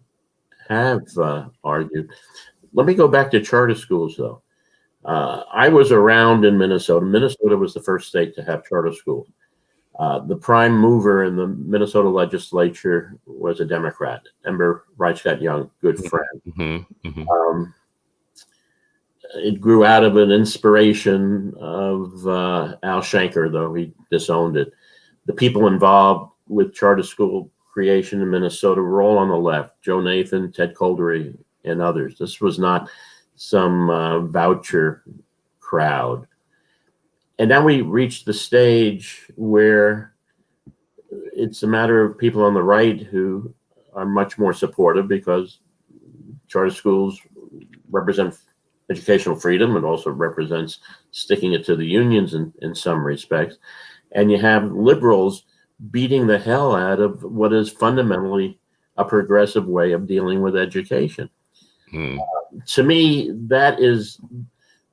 have argued. Let me go back to charter schools, though. I was around in Minnesota. Minnesota was the first state to have charter schools. The prime mover in the Minnesota legislature was a Democrat, Ember Reichgott-Young, good friend. It grew out of an inspiration of Al Shanker, though he disowned it. The people involved with charter school creation in Minnesota were all on the left: Joe Nathan, Ted Coldery, and others. This was not some voucher crowd. And now we reached the stage where it's a matter of people on the right who are much more supportive, because charter schools represent educational freedom and also represents sticking it to the unions in some respects. And you have liberals beating the hell out of what is fundamentally a progressive way of dealing with education. To me, that is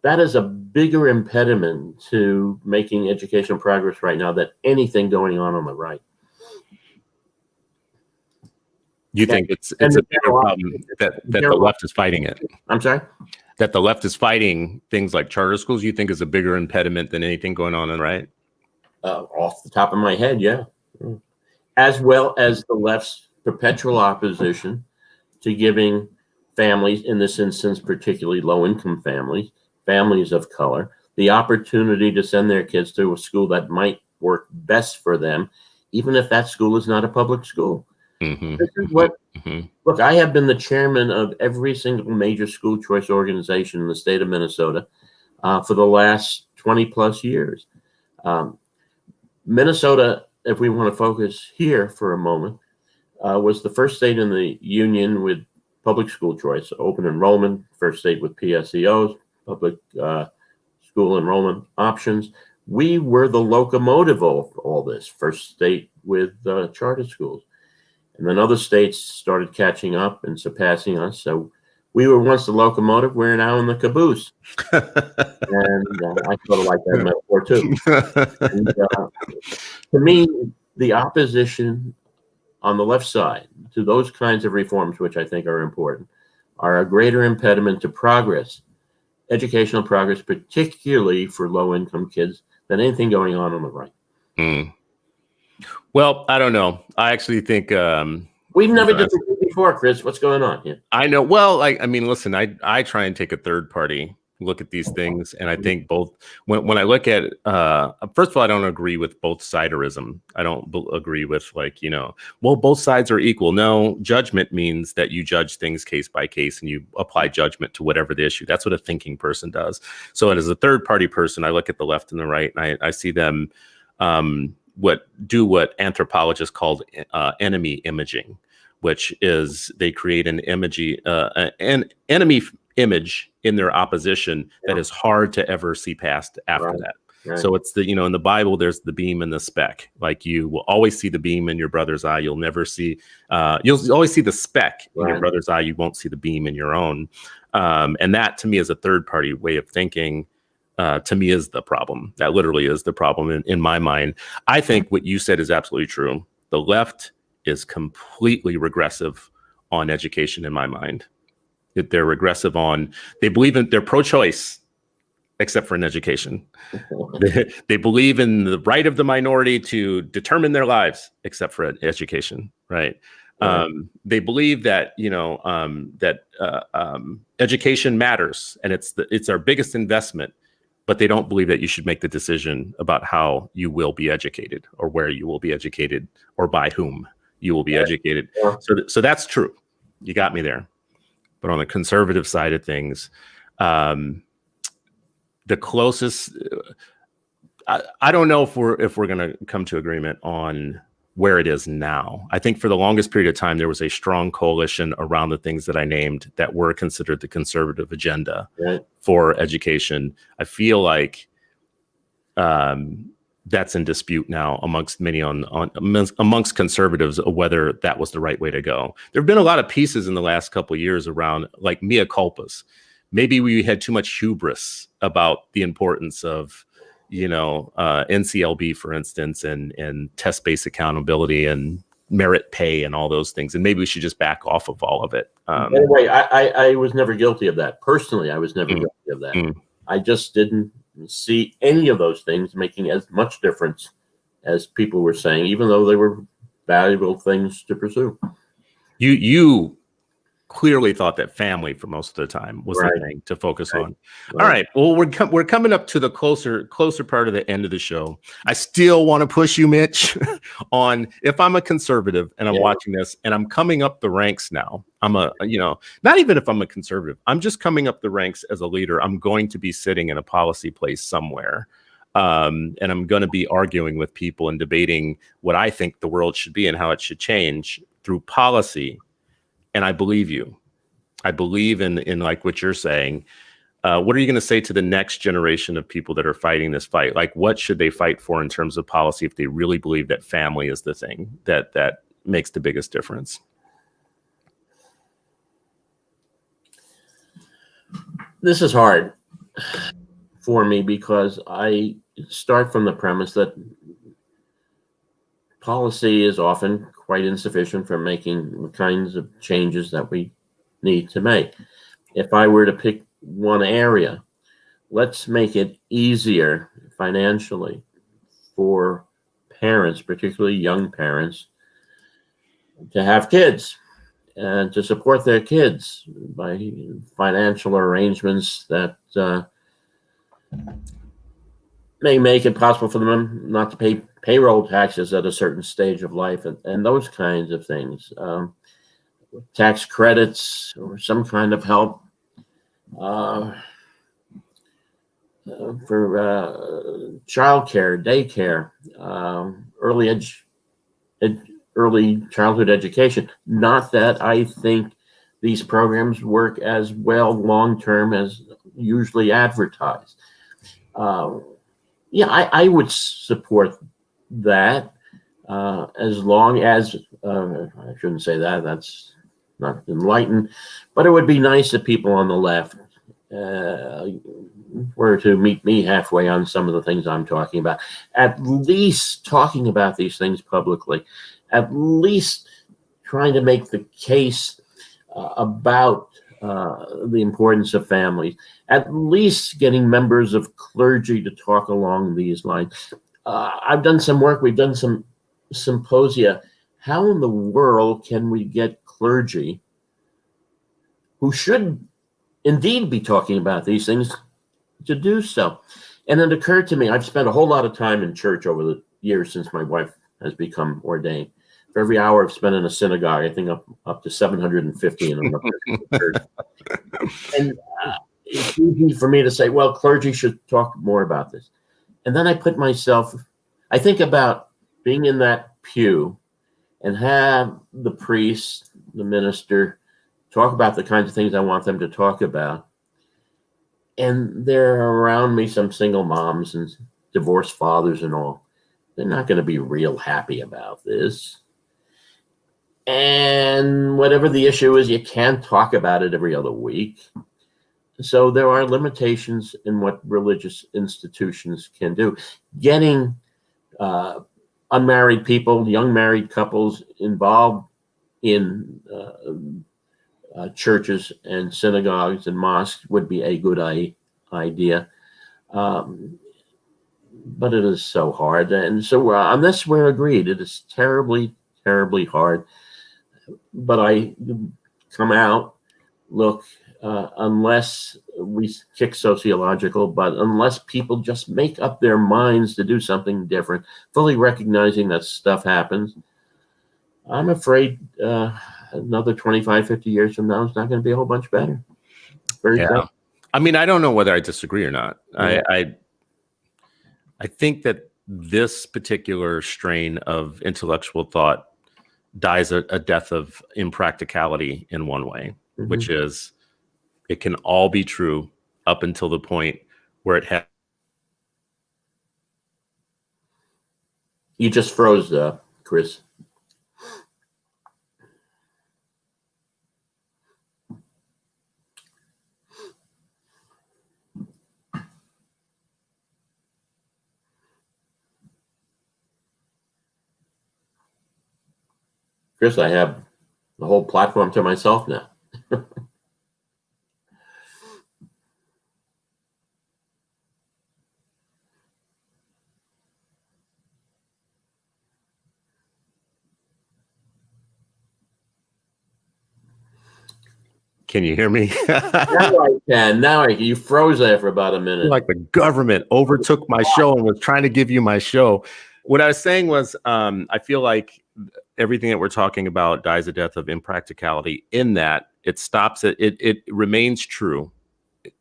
a bigger impediment to making educational progress right now than anything going on the right. You think it's a bigger problem that the left is fighting it? I'm sorry? That the left is fighting things like charter schools, you think is a bigger impediment than anything going on the right? Off the top of my head, yeah. As well as the left's perpetual opposition to giving families, in this instance, particularly low-income families of color, the opportunity to send their kids to a school that might work best for them, even if that school is not a public school. This is what, look, I have been the chairman of every single major school choice organization in the state of Minnesota for the last 20 plus years. Minnesota, if we want to focus here for a moment, was the first state in the union with public school choice, open enrollment, first state with PSEOs, public school enrollment options. We were the locomotive of all this, first state with charter schools. And then other states started catching up and surpassing us. So we were once the locomotive, we're now in the caboose. And I sort of like that metaphor too. And, to me, the opposition on the left side to those kinds of reforms, which I think are important, are a greater impediment to progress, educational progress, particularly for low-income kids, than anything going on the right. Well, I don't know. I actually think We've never disagreed before, Chris. What's going on here? I know. Well, I mean, listen, I try and take a third party look at these things, and I think both when I look at first of all, I don't agree with both siderism. I don't agree with like, well, both sides are equal. No, judgment means that you judge things case by case and you apply judgment to whatever the issue. That's what a thinking person does. So as a third party person, I look at the left and the right, and I see them what anthropologists called enemy imaging, which is they create an enemy image in their opposition that is hard to ever see past after that. Right. So it's in the Bible, there's the beam and the speck. Like you will always see the beam in your brother's eye. You'll never see, you'll always see the speck in your brother's eye. You won't see the beam in your own. And that to me is a third party way of thinking. To me is the problem. That literally is the problem in my mind. I think what you said is absolutely true. The left is completely regressive on education in my mind. They're regressive they believe they're pro-choice, except for in education. They believe in the right of the minority to determine their lives, except for education, right? They believe that, education matters and it's our biggest investment, but they don't believe that you should make the decision about how you will be educated or where you will be educated or by whom you will be educated. So that's true. You got me there. But on the conservative side of things, the closest, I don't know if we're going to come to agreement on where it is now. I think for the longest period of time, there was a strong coalition around the things that I named that were considered the conservative agenda for education. I feel like that's in dispute now amongst many amongst conservatives of whether that was the right way to go. There have been a lot of pieces in the last couple of years around like mea culpas. Maybe we had too much hubris about the importance of, NCLB, for instance, and test-based accountability and merit pay and all those things. And maybe we should just back off of all of it. Anyway, I was never guilty of that. Personally, I was never guilty of that. I just didn't see any of those things making as much difference as people were saying, even though they were valuable things to pursue. You clearly thought that family for most of the time was the thing to focus on. All right. Well, we're coming up to the closer part of the end of the show. I still want to push you, Mitch, on if I'm a conservative and I'm watching this and I'm coming up the ranks now. I'm not even if I'm a conservative, I'm just coming up the ranks as a leader. I'm going to be sitting in a policy place somewhere. And I'm going to be arguing with people and debating what I think the world should be and how it should change through policy. And I believe you. I believe in like what you're saying. What are you going to say to the next generation of people that are fighting this fight? Like, what should they fight for in terms of policy if they really believe that family is the thing that makes the biggest difference? This is hard for me because I start from the premise that policy is often quite insufficient for making the kinds of changes that we need to make. If I were to pick one area, let's make it easier financially for parents, particularly young parents, to have kids and to support their kids by financial arrangements that may make it possible for them not to pay payroll taxes at a certain stage of life and those kinds of things. Tax credits or some kind of help for childcare, daycare, early childhood education. Not that I think these programs work as well long-term as usually advertised. I would support that as long as, I shouldn't say that, that's not enlightened, but it would be nice if people on the left were to meet me halfway on some of the things I'm talking about, at least talking about these things publicly, at least trying to make the case about the importance of families, at least getting members of clergy to talk along these lines. I've done some work. We've done some symposia, how in the world can we get clergy who should indeed be talking about these things to do so? And it occurred to me, I've spent a whole lot of time in church over the years since my wife has become ordained. For every hour I've spent in a synagogue, I think up to 750 in a church. And it's easy for me to say, well, clergy should talk more about this. And then I think about being in that pew and have the priest, the minister, talk about the kinds of things I want them to talk about. And there are around me some single moms and divorced fathers and all. They're not going to be real happy about this. And whatever the issue is, you can't talk about it every other week. So there are limitations in what religious institutions can do. Getting unmarried people, young married couples involved in churches and synagogues and mosques would be a good idea. But it is so hard. And so on this, we're agreed. It is terribly, terribly hard. But I come out, look, unless we kick sociological, but unless people just make up their minds to do something different, fully recognizing that stuff happens, I'm afraid another 25, 50 years from now, it's not going to be a whole bunch better. Yeah. I mean, I don't know whether I disagree or not. Yeah. I think that this particular strain of intellectual thought dies a death of impracticality in one way, which is it can all be true up until the point where it has. You just froze, Chris. Chris, I have the whole platform to myself now. Can you hear me? Now I can. You froze there for about a minute. Like the government overtook my show and was trying to give you my show. What I was saying was, I feel like everything that we're talking about dies a death of impracticality in that it stops it. It remains true.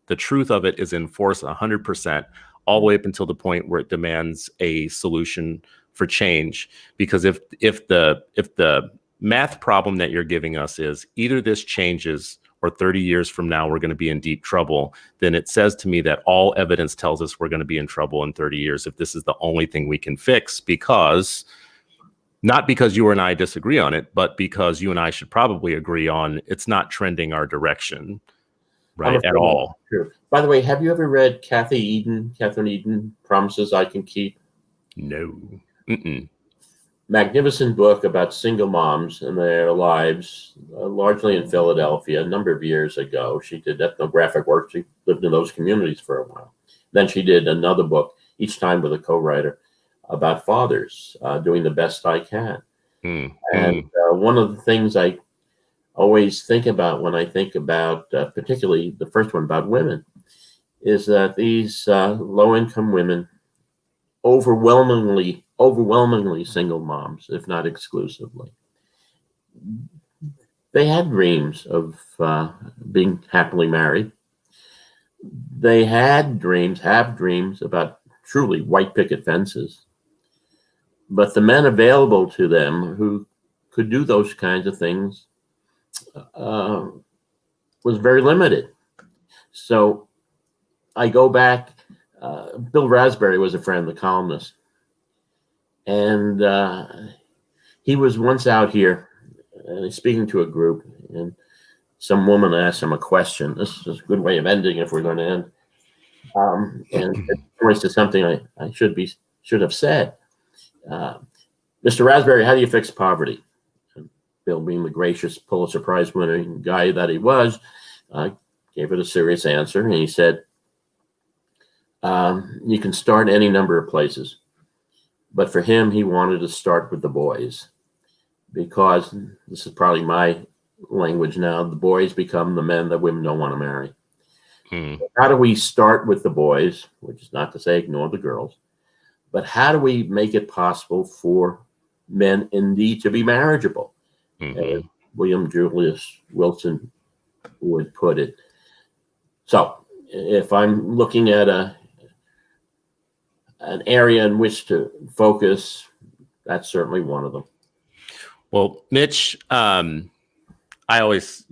The truth of it is in force 100%, all the way up until the point where it demands a solution for change. Because if the math problem that you're giving us is either this changes or 30 years from now we're going to be in deep trouble, then it says to me that all evidence tells us we're going to be in trouble in 30 years if this is the only thing we can fix, because not because you and I disagree on it, but because you and I should probably agree on it's not trending our direction, right, at all. True. By the way, have you ever read Catherine Eden, Promises I Can Keep? No. Magnificent book about single moms and their lives, largely in Philadelphia a number of years ago. She did ethnographic work. She lived in those communities for a while. Then she did another book, each time with a co-writer, about fathers, doing the best I can. And one of the things I always think about when I think about, particularly the first one about women, is that these low-income women, overwhelmingly single moms, if not exclusively, they had dreams of being happily married. They have dreams about truly white picket fences. But the men available to them who could do those kinds of things was very limited. So I go back, Bill Raspberry was a friend, the columnist. And he was once out here speaking to a group, and some woman asked him a question. This is a good way of ending if we're going to end. And it points to something I should have said. Mr. Raspberry, how do you fix poverty? And Bill, being the gracious Pulitzer Prize winning guy that he was, gave it a serious answer. And he said, you can start any number of places. But for him, he wanted to start with the boys, because this is probably my language now. The boys become the men that women don't want to marry. How do we start with the boys, which is not to say ignore the girls, but how do we make it possible for men indeed to be marriageable? As William Julius Wilson would put it. So if I'm looking at an area in which to focus, that's certainly one of them. Well, Mitch, I always,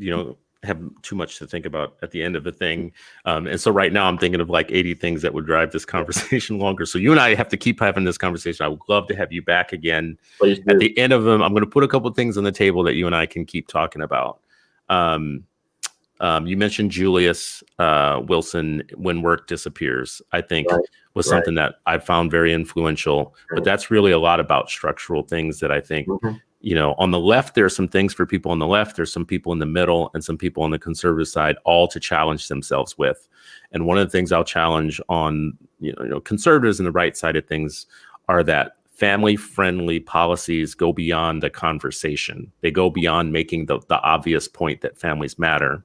have too much to think about at the end of the thing. And so right now I'm thinking of like 80 things that would drive this conversation longer. So you and I have to keep having this conversation. I would love to have you back again. Please do. At the end of them. I'm going to put a couple of things on the table that you and I can keep talking about. You mentioned Julius Wilson, When Work Disappears, I think was something that I found very influential, but that's really a lot about structural things that I think, on the left, there are some things for people on the left, there's some people in the middle and some people on the conservative side, all to challenge themselves with. And one of the things I'll challenge on, conservatives and the right side of things are that family-friendly policies go beyond the conversation. They go beyond making the obvious point that families matter.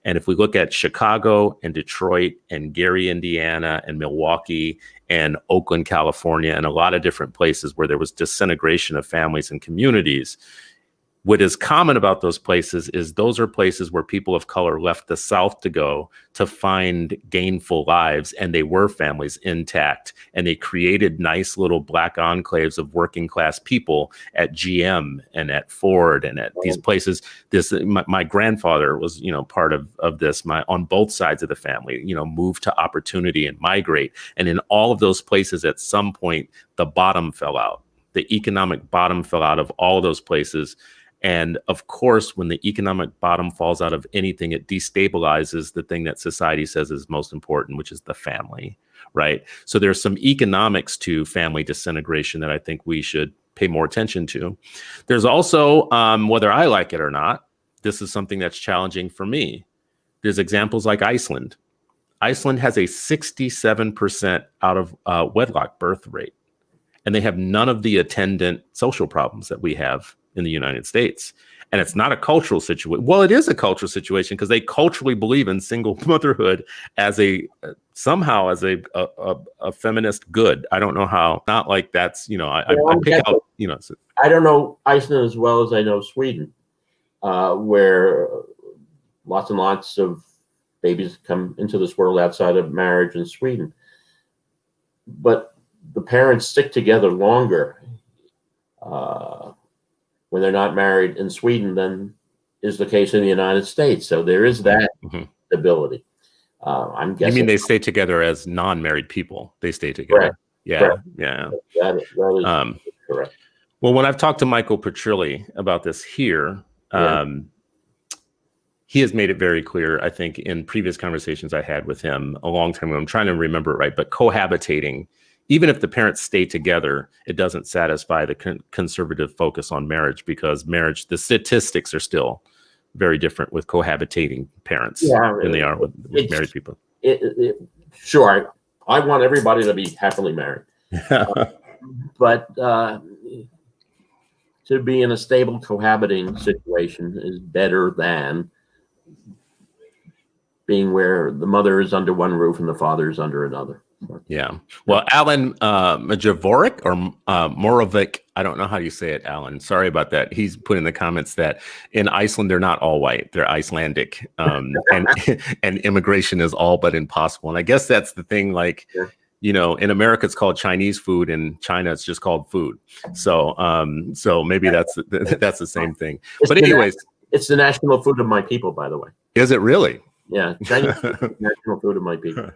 And if we look at Chicago and Detroit and Gary, Indiana, and Milwaukee and Oakland, California, and a lot of different places where there was disintegration of families and communities, what is common about those places is those are places where people of color left the South to go to find gainful lives, and they were families intact, and they created nice little Black enclaves of working class people at GM and at Ford and at these places. My grandfather was, part of this. On both sides of the family, moved to opportunity and migrate, and in all of those places, at some point, the bottom fell out. The economic bottom fell out of all of those places. And of course, when the economic bottom falls out of anything, it destabilizes the thing that society says is most important, which is the family, right? So there's some economics to family disintegration that I think we should pay more attention to. There's also, whether I like it or not, this is something that's challenging for me. There's examples like Iceland. Iceland has a 67% out of wedlock birth rate, and they have none of the attendant social problems that we have in the United States. And it's not a cultural situation. Well, it is a cultural situation because they culturally believe in single motherhood as a feminist good. I don't know how. Not like that's, I pick out, I don't know Iceland as well as I know Sweden, where lots and lots of babies come into this world outside of marriage in Sweden. But the parents stick together longer when they're not married in Sweden than is the case in the United States. So there is that ability. I'm guessing. You mean they stay together as non-married people? They stay together. Correct. Yeah. Correct. Yeah. That is correct. Well, when I've talked to Michael Petrilli about this here, he has made it very clear, I think, in previous conversations I had with him a long time ago. I'm trying to remember it right, but cohabitating, even if the parents stay together, it doesn't satisfy the conservative focus on marriage, because marriage, the statistics are still very different with cohabitating parents than they are with married people. Sure, I want everybody to be happily married. But to be in a stable cohabiting situation is better than being where the mother is under one roof and the father is under another. Yeah. Well, Alan Majavorik or Morovic, I don't know how you say it, Alan. Sorry about that. He's put in the comments that in Iceland, they're not all white. They're Icelandic. And immigration is all but impossible. And I guess that's the thing, like, in America, it's called Chinese food. In China, it's just called food. So maybe that's the same thing. But anyways. It's the national food of my people, by the way. Is it really? Yeah, Chinese national food of my people.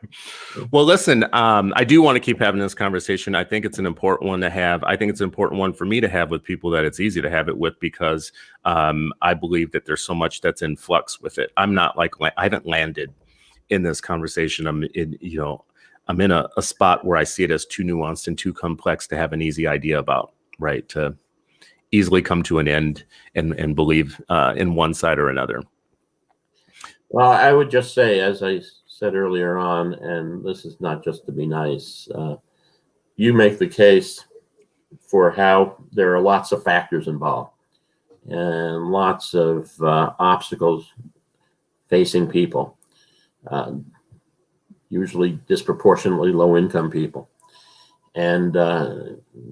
Well, listen, I do want to keep having this conversation. I think it's an important one to have. I think it's an important one for me to have with people that it's easy to have it with, because I believe that there's so much that's in flux with it. I'm not like, I haven't landed in this conversation. I'm in a spot where I see it as too nuanced and too complex to have an easy idea about, right? To easily come to an end and believe in one side or another. Well, I would just say, as I said earlier on, and this is not just to be nice, you make the case for how there are lots of factors involved and lots of obstacles facing people, usually disproportionately low-income people. And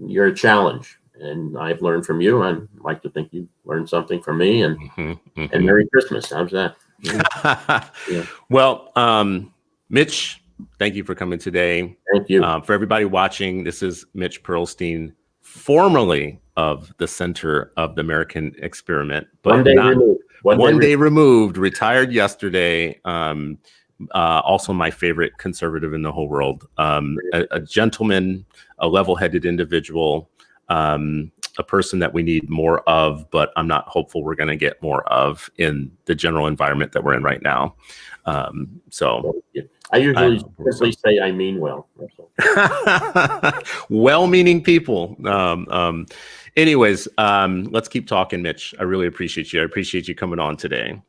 you're a challenge. And I've learned from you. I'd like to think you learned something from me. And and Merry Christmas. How's that? Yeah. Well, Mitch, thank you for coming today. Thank you. For everybody watching, this is Mitch Pearlstein, formerly of the Center of the American Experiment, but One day removed. One day removed, retired yesterday. Also my favorite conservative in the whole world. A gentleman, a level-headed individual, a person that we need more of, but I'm not hopeful we're going to get more of in the general environment that we're in right now. So I usually simply say I mean well. Well-meaning people. Anyways, let's keep talking, Mitch. I really appreciate you. I appreciate you coming on today.